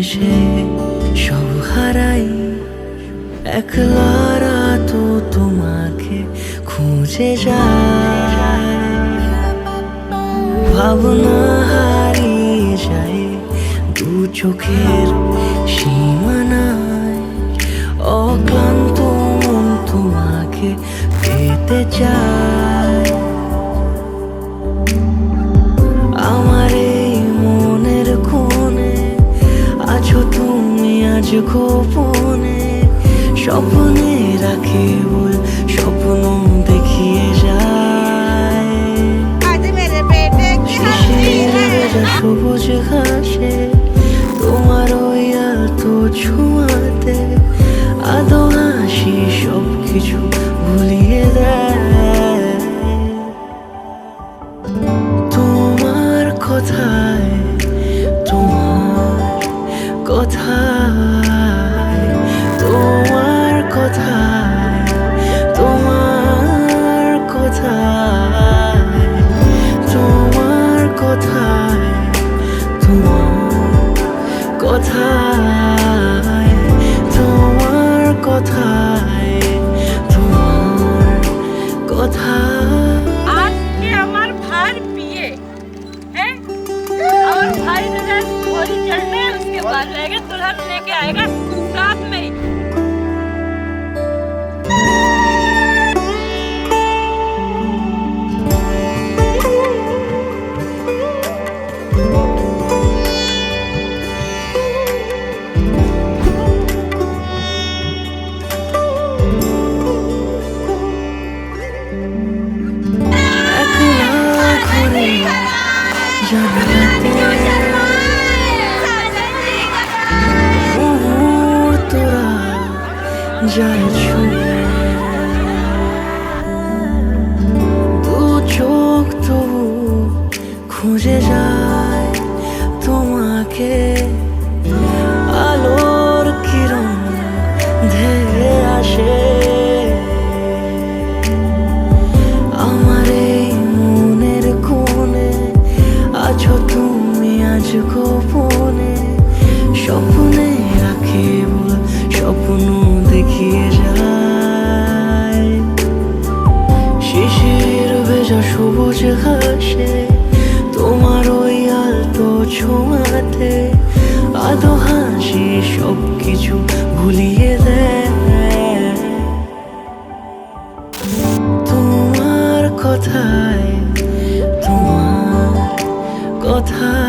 সে সব হারাই, একলা রাত তোমাকে খুঁজে যায়। ভাবনা হারিয়ে যায় দু চোখের সীমানায়, অক্লান্ত মন তোমাকে পেতে চায়। আমার এই মনের কোণে আছো তুমি আজ গোপনে, স্বপ্নে রাখে বল স্বপ্ন দেখিয়ে যায়। শিশির ভেজা সবুজ ঘাসে তোমার ওই আলতো ছোঁয়াতে আদো হাসি সব কিছু ভুলিয়ে দেয়। তোমার কথায়, তোমার কথায়, তোমার কথায়, তোমার কথায়, তোমার কথায়, তোমার কথায়, তোমার কথায়, তোমার কথায়। আজকে আমার भाई বিয়ে है। और भाई जो है होली चढ़ने उसके बाद रहेगा दुल्हन लेके आएगा साथ में ही। তোরা যায় ছুঁয়ে, দু চোখ তবু খুঁজে যায় তোমাকে, আলোর কিরণ ধেয়ে আসে। আমার এই মনের কোণে আছো তুমি আজ গোপনে, স্বপ্নে রাখে বল স্বপ্ন দেখিয়ে যায়। শিশির ভেজা সবুজ ঘাসে তোমার ওই আলতো ছোঁয়াতে আদো হাসি সব কিছু ভুলিয়ে দেয়। তোমার কথায়, তোমার কথায়,